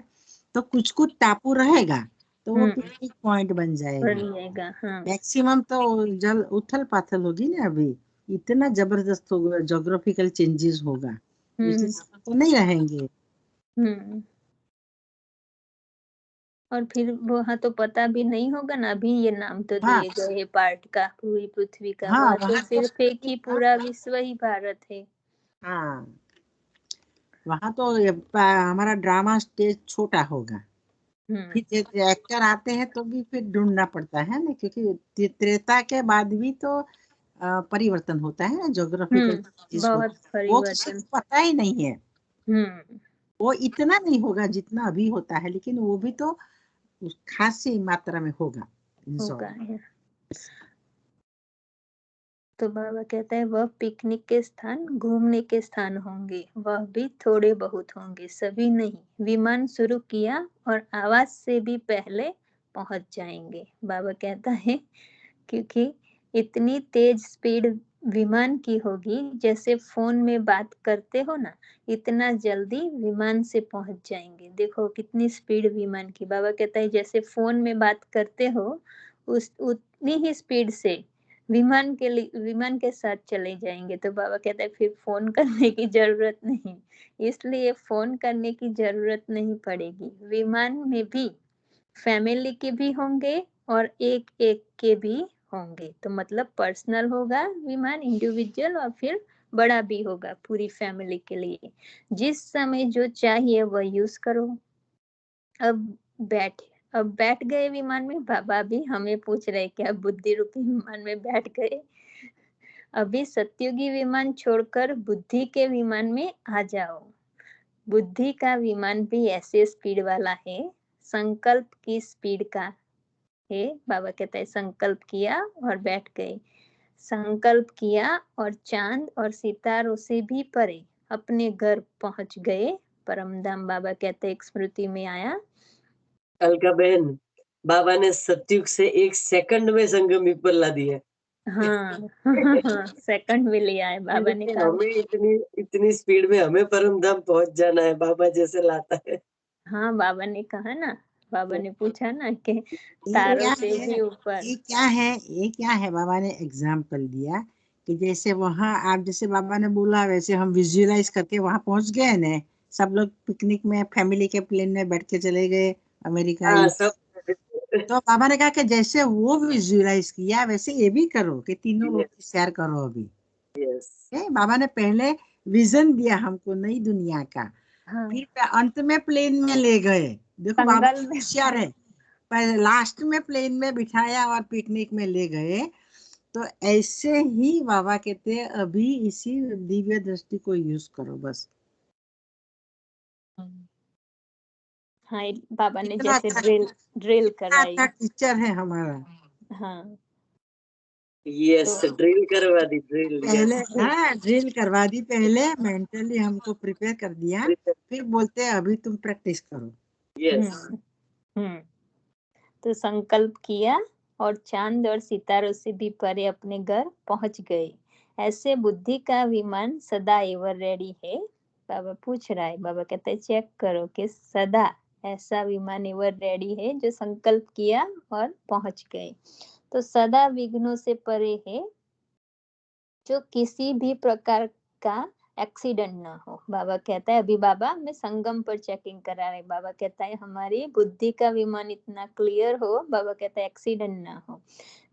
तो कुछ कुछ टापू रहेगा, तो वो पिकनिक पॉइंट बन जाएगा। हाँ। मैक्सिमम तो जल उथल पाथल होगी ना, अभी इतना जबरदस्त होगा, जोग्राफिकल चेंजेस होगा, इसलिए तो नहीं रहेंगे। और फिर वहाँ तो पता भी नहीं होगा ना, अभी ये नाम तो हाँ, दिए गए हैं पार्ट का, पूरी पृथ्वी का। हाँ, वहाँ तो वहाँ सिर्फ एक ही पूरा विश्व ही भारत है। हाँ, वहाँ तो हमारा ड्रामा स्टेज छोटा होगा। फिर एक्टर आते हैं तो भी फिर ढूंढना पड़ता है ना, क्योंकि त्रेता के बाद भी तो परिवर्तन होता है ना, जोग्राफिकल चेंजेस बहुत होता है, वो किसी परिवर्तन। को पता ही नहीं है। वो इतना नहीं होगा जितना अभी होता है, लेकिन वो भी तो खासी मात्रा में होगा। तो बाबा कहता है वह पिकनिक के स्थान, घूमने के स्थान होंगे, वह भी थोड़े बहुत होंगे, सभी नहीं। विमान शुरू किया और आवाज से भी पहले पहुंच जाएंगे। बाबा कहता है क्योंकि इतनी तेज स्पीड विमान की होगी, जैसे फोन में बात करते हो ना, इतना जल्दी विमान से पहुंच जाएंगे। देखो कितनी स्पीड विमान की। बाबा कहता है जैसे फोन में बात करते हो, उतनी ही स्पीड से विमान के साथ चले जाएंगे। तो बाबा कहता है फिर फोन करने की जरूरत नहीं, इसलिए फोन करने की जरूरत नहीं पड़ेगी। विमान में भी फैमिली के भी होंगे और एक एक के भी होंगे। तो मतलब पर्सनल होगा विमान, इंडिविजुअल, और फिर बड़ा भी होगा पूरी फैमिली के लिए। जिस समय जो चाहिए वह यूज करो। अब बैठ गए विमान में। बाबा भी हमें पूछ रहे क्या बुद्धि रूपी विमान में बैठ गए? अभी सत्युगी विमान छोड़कर बुद्धि के विमान में आ जाओ। बुद्धि का विमान भी ऐसे स्पीड वाला है, संकल्प की स्पीड का है। बाबा कहता है संकल्प किया और बैठ गए, संकल्प किया और चांद और सितारों से भी परे अपने घर पहुंच गए परमधाम। बाबा कहते एक स्मृति में आया, अलका बहन, बाबा ने सत्युग से 1 सेकंड में संगम पर ला दिया। हाँ सेकंड में लिया है बाबा ने कहा। हमें इतनी स्पीड में हमें परम धाम पहुंच जाना है, बाबा जैसे लाता है। हाँ बाबा ने कहा ना, बाबा ने पूछा ना कि ये तारों क्या से है, भी ऊपर। ये क्या है, बाबा ने एग्जाम्पल दिया कि जैसे वहाँ आप जैसे बाबा ने बोला वैसे हम विजुअलाइज करके वहाँ पहुंच गए ना। सब लोग पिकनिक में फैमिली के प्लेन में बैठ के चले गए अमेरिका। हाँ, सब तो बाबा ने कहा कि जैसे वो विजुअलाइज किया वैसे ये भी करो, कि तीनों लोग शेयर करो अभी। बाबा ने पहले विजन दिया हमको नई दुनिया का। हाँ, फिर अंत में प्लेन में ले गए। देखो बाबा जंगल में। होशियार है, पहले लास्ट में प्लेन में बिठाया और पिकनिक में ले गए। तो ऐसे ही बाबा कहते हैं अभी इसी दिव्य दृष्टि को यूज करो बस। हाँ, बाबा ने इतना जैसे अच्छा ड्रिल इतना कराई। अच्छा टीचर है हमारा। हाँ, यस, तो ड्रिल करवा दी, ड्रिल। पहले हाँ ड्रिल करवा दी, पहले मेंटली हमको प्रिपेयर कर दिया, फिर बोलते हैं अभी तुम प्रैक्टिस करो। यस। तो संकल्प किया और चांद और सितारों से भी परे अपने घर पहुंच गए। ऐसे बुद्धि का विमान सदा एवर रेडी है। बाबा पूछ रहा है, बाबा कहते हैं चेक करो कि सदा ऐसा विमान एवर रेडी है जो संकल्प किया और पहुंच गए। तो सदा विघ्नों से परे है, जो किसी भी प्रकार का एक्सीडेंट ना हो। बाबा कहता है अभी बाबा में संगम पर चेकिंग करा रहे। बाबा कहता है हमारी बुद्धि का विमान इतना क्लियर हो, बाबा कहता है एक्सीडेंट ना हो।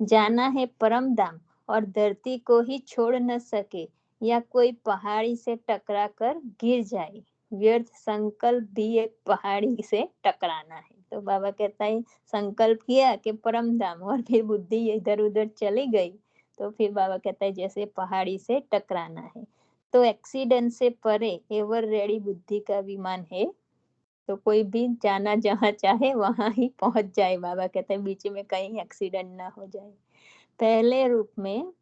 जाना है परम धाम और धरती को ही छोड़ न सके, या कोई पहाड़ी से टकरा कर गिर जाए। व्यर्थ संकल्प भी एक पहाड़ी से टकराना है। तो बाबा कहता है संकल्प किया कि परम धाम, और फिर बुद्धि इधर उधर चली गई, तो फिर बाबा कहता है जैसे पहाड़ी से टकराना है। तो एक्सीडेंट से परे एवर रेडी बुद्धि का विमान है। तो कोई भी जाना जहाँ चाहे वहाँ ही पहुंच जाए। बाबा कहते हैं बीच में कहीं एक्सीडेंट ना हो जाए। पहले रूप में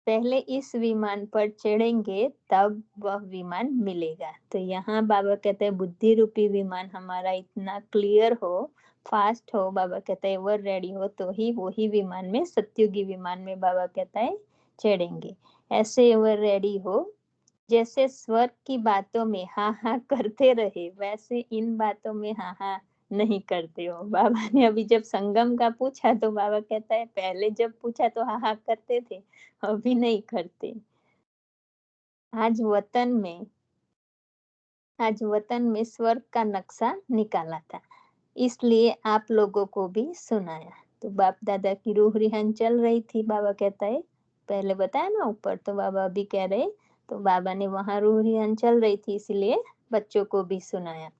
पहले इस विमान पर चढ़ेंगे तब वह विमान मिलेगा। तो यहाँ बाबा कहते हैं बुद्धि रूपी विमान हमारा इतना क्लियर हो, फास्ट हो, बाबा कहता है एवर रेडी हो, तो ही वही विमान में, सत्युगी विमान में बाबा कहता है चढ़ेंगे। ऐसे एवर रेडी हो, जैसे स्वर्ग की बातों में हाँ हाँ करते रहे वैसे इन बातों में हाँ हाँ नहीं करते हो। बाबा ने अभी जब संगम का पूछा तो बाबा कहता है पहले जब पूछा तो हाँ हाँ करते थे, अभी नहीं करते। आज वतन में स्वर्ग का नक्शा निकाला था, इसलिए आप लोगों को भी सुनाया। तो बाप दादा की रूह रिहान चल रही थी। बाबा कहता है पहले बताया ना ऊपर, तो बाबा अभी कह रहे, तो बाबा ने वहां रूह रिहान चल रही थी इसलिए बच्चों को भी सुनाया।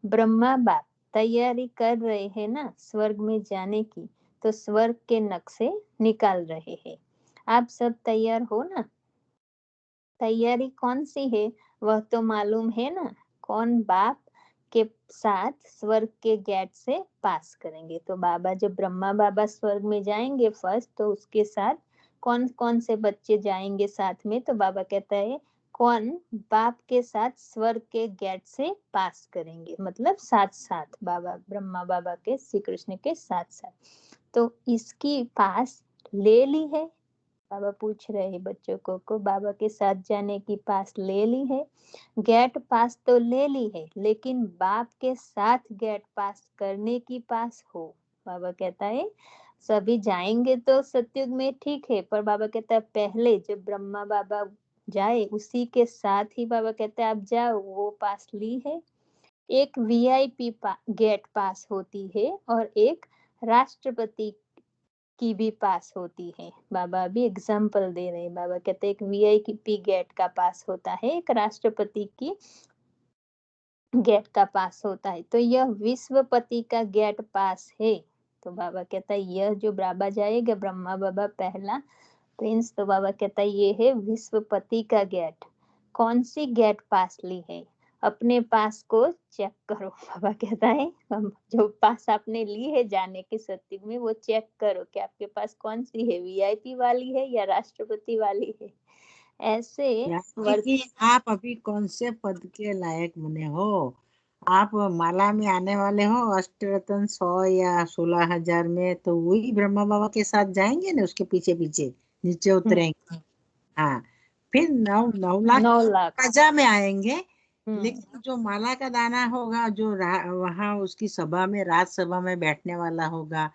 ब्रह्मा बाप तैयारी कर रहे हैं ना स्वर्ग में जाने की, तो स्वर्ग के नक्शे निकाल रहे हैं। आप सब तैयार हो ना? तैयारी कौन सी है वह तो मालूम है ना? कौन बाप के साथ स्वर्ग के गेट से पास करेंगे। तो बाबा जब ब्रह्मा बाबा स्वर्ग में जाएंगे फर्स्ट, तो उसके साथ कौन कौन से बच्चे जाएंगे साथ में? तो बाबा कहता है कौन बाप के साथ स्वर्ग के गेट से पास करेंगे, मतलब साथ साथ बाबा ब्रह्मा बाबा के श्री कृष्ण के साथ साथ। तो इसकी पास ले ली है। बाबा पूछ रहे हैं बच्चों को बाबा के साथ जाने की पास ले ली है? गेट पास तो ले ली है, लेकिन बाप के साथ गेट पास करने की पास हो। बाबा कहता है सभी जाएंगे तो सतयुग में ठीक है, पर बाबा कहता है पहले जब ब्रह्मा बाबा जाए उसी के साथ ही बाबा कहते हैं आप जाओ, वो पास ली है। एक वीआईपी गेट पास होती है और एक राष्ट्रपति की भी पास होती है। बाबा अभी एग्जाम्पल दे रहे हैं। बाबा कहते हैं एक वीआईपी गेट का पास होता है, एक राष्ट्रपति की गेट का पास होता है। तो यह विश्वपति का गेट पास है। तो बाबा कहता है यह जो बाबा जाएगा ब्रह्मा बाबा पहला प्रिंस, तो बाबा कहता है ये है विश्वपति का गेट। कौन सी गेट पास ली है? अपने पास को चेक करो। बाबा कहता है जो पास आपने ली है जाने के सत्युग में वो चेक करो कि आपके पास कौन सी है, वीआईपी वाली है या राष्ट्रपति वाली है। ऐसे कि आप अभी कौन से पद के लायक बने हो? आप माला में आने वाले हो अष्टरत्न 100 या 16,000 में, तो वही ब्रह्मा बाबा के साथ जाएंगे ना, उसके पीछे पीछे नीचे उतरेंगे। हाँ, फिर 9 लाख प्रजा में आएंगे। लेकिन जो माला का दाना होगा, जो वहाँ उसकी सभा में, राजसभा में बैठने वाला होगा,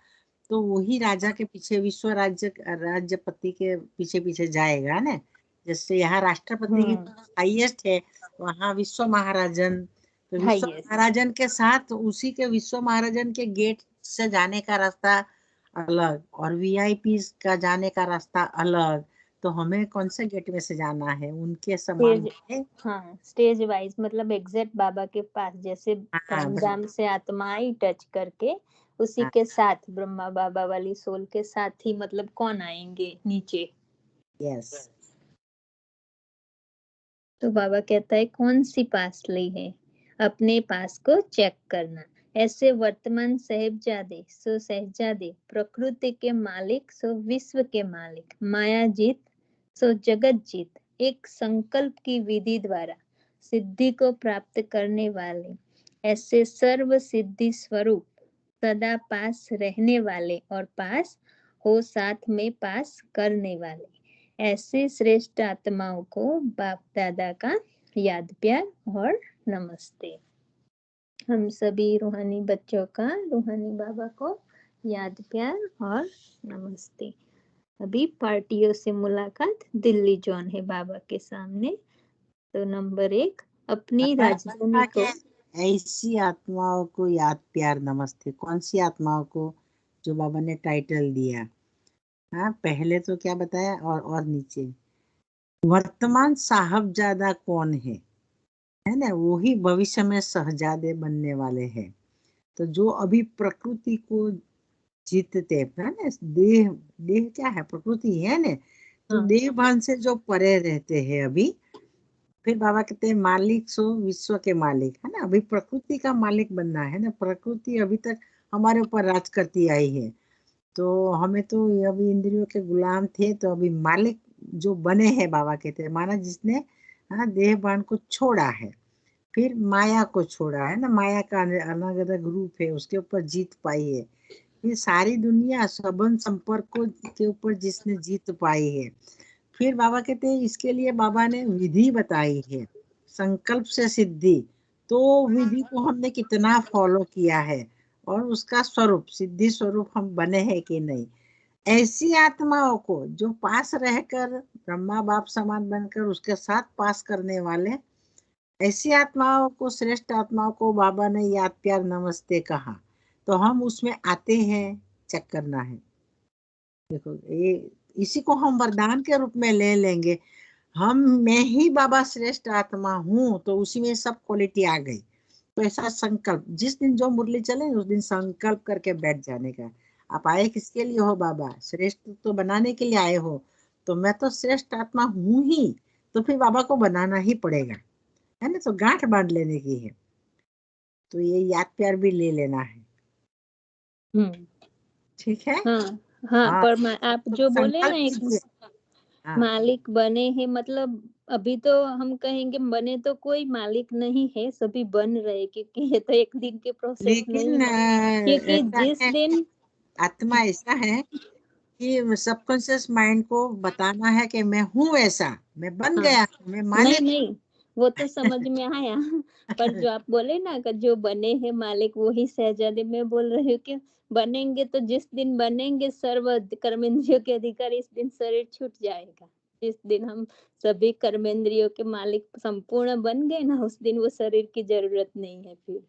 तो वही राजा के पीछे, विश्व राज्यपति के पीछे पीछे जाएगा ना। जैसे यहाँ राष्ट्रपति की हाईएस्ट है, वहाँ विश्व महाराजन, तो विश्व महाराजन के साथ उसी के विश्व महाराजन के गेट से जाने का रास्ता अलग और वीआईपी का जाने का रास्ता अलग। तो हमें कौन से गेट में से जाना है? उनके समान है। हाँ, स्टेज वाइज, मतलब एग्जैक्ट बाबा के पास जैसे परमधाम से आत्मा आई टच करके उसी के साथ ब्रह्मा बाबा वाली सोल के साथ ही, मतलब कौन आएंगे नीचे। यस। तो बाबा कहता है कौन सी पास ली है, अपने पास को चेक करना। ऐसे वर्तमान साहिबजादे सो सहजादे, प्रकृति के मालिक सो विश्व के मालिक, माया जीत सो जगत जीत, एक संकल्प की विधि द्वारा सिद्धि को प्राप्त करने वाले, ऐसे सर्व सिद्धि स्वरूप सदा पास रहने वाले और पास हो साथ में पास करने वाले, ऐसे श्रेष्ठ आत्माओं को बाप दादा का याद प्यार और नमस्ते। हम सभी रूहानी बच्चों का रूहानी बाबा को याद प्यार और नमस्ते। अभी पार्टियों से मुलाकात दिल्ली जोन है बाबा के सामने। तो नंबर 1, अपनी राजधानी को, ऐसी आत्माओं को याद प्यार नमस्ते। कौन सी आत्माओं को? जो बाबा ने टाइटल दिया। हाँ, पहले तो क्या बताया और नीचे वर्तमान साहबजादा कौन है ना, वही भविष्य में शहजादे बनने वाले हैं। तो जो अभी प्रकृति को जीतते है ना, देह क्या है? प्रकृति है ना। तो देह भान से जो परे रहते हैं अभी, फिर बाबा कहते हैं मालिक सो विश्व के मालिक, है ना। अभी प्रकृति का मालिक बनना है ना, प्रकृति अभी तक हमारे ऊपर राज करती आई है, तो हमें तो अभी इंद्रियों के गुलाम थे, तो अभी मालिक जो बने हैं बाबा कहते हैं, माना जिसने हाँ देह भान को छोड़ा है, फिर माया को छोड़ा है ना, माया का अलग अलग रूप है, उसके ऊपर जीत पाई है। ये सारी दुनिया संबंध संपर्कों के ऊपर जिसने जीत पाई है, फिर बाबा कहते हैं इसके लिए बाबा ने विधि बताई है, संकल्प से सिद्धि। तो विधि को हमने कितना फॉलो किया है, और उसका स्वरूप सिद्धि स्वरूप हम बने हैं कि नहीं। ऐसी आत्माओं को जो पास रहकर ब्रह्मा बाप समान बनकर उसके साथ पास करने वाले, ऐसी आत्माओं को, श्रेष्ठ आत्माओं को बाबा ने याद प्यार नमस्ते कहा, तो हम उसमें आते हैं, चेक करना है। देखो ये इसी को हम वरदान के रूप में ले लेंगे। मैं ही बाबा श्रेष्ठ आत्मा हूँ, तो उसी में सब क्वालिटी आ गई। तो ऐसा संकल्प, जिस दिन जो मुरली चले उस दिन संकल्प करके बैठ जाने का। आप आए किसके लिए हो बाबा? श्रेष्ठ तो बनाने के लिए आए हो, तो मैं तो श्रेष्ठ आत्मा हूँ ही, तो फिर बाबा को बनाना ही पड़ेगा, है ना। तो गांठ बांध लेने की है, तो ये याद प्यार भी ले लेना है, ठीक है। हाँ हाँ, हाँ, पर आप तो जो बोले ना संकल्प एक कीजिए। हाँ, मालिक बने हैं, मतलब अभी तो हम कहेंगे बने तो कोई मालिक नहीं है, सभी बन रहे, क्योंकि ये तो एक दिन के प्रोसेस नहीं लेकिन है। क्योंकि ऐसा जिस है, दिन आत्मा ऐसा है कि सबकॉन्शियस माइंड को बताना है कि मैं हूँ ऐसा, मैं बन हाँ, गया, मैं नहीं मालिक। नहीं, वो तो समझ में आया। पर जो आप बोले ना कि जो बने हैं मालिक, वही शहजादे मैं बोल रही हूँ कि बनेंगे तो जिस दिन बनेंगे सर्व कर्मेंद्रियों के अधिकारी, इस दिन शरीर छूट जाएगा। जिस दिन हम सभी कर्मेंद्रियों के मालिक संपूर्ण बन गए ना, उस दिन वो शरीर की जरूरत नहीं है फिर।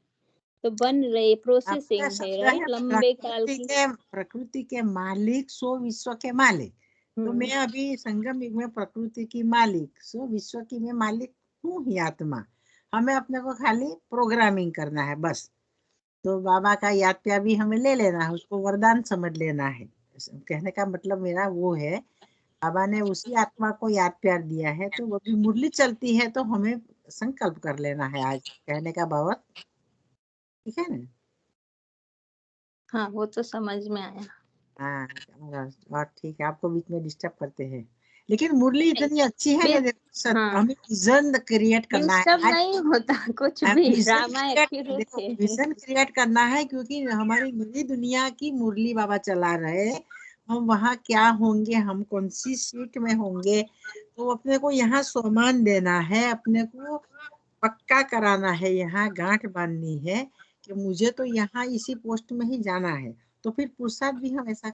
तो बन रही आपका प्रोसेसिंग है, शब्द है राइट, लंबे काल की। प्रकृति के मालिक सो विश्व के मालिक। तो मैं अभी संगम युग में प्रकृति की मालिक सो विश्व की मैं मालिक हूँ ही आत्मा। हमें अपने को खाली प्रोग्रामिंग करना है बस। तो बाबा का याद प्यार भी हमें ले लेना है, उसको वरदान समझ लेना है। कहने का मतलब मेरा वो है, बाबा ने उसी आत्मा को याद प्यार दिया है, तो वो भी मुरली चलती है, तो हमें संकल्प कर लेना है आज, कहने का भाव, ठीक है ना। हाँ, वो तो समझ में आया। हाँ, और ठीक है, आपको बीच में डिस्टर्ब करते हैं, लेकिन मुरली इतनी अच्छी है ना, बीच, देखो हाँ, हमें विजन क्रिएट करना है डिस्टर्ब आज। नहीं होता कुछ अब भी, विजन ड्रामा क्रिएट, एक्यूरेट देखो है। विजन क्रिएट करना है, क्योंकि हमारी नई दुनिया की मुरली बाबा चला रहे, हम वहाँ क्या होंगे, हम कौन सी सीट में होंगे, तो अपने को यहाँ सम्मान देना है, अपने को पक्का कराना है, यहाँ गांठ बांधनी है कि मुझे तो यहाँ इसी पोस्ट में ही जाना है। तो फिर पुरुषार्थ भी हम ऐसा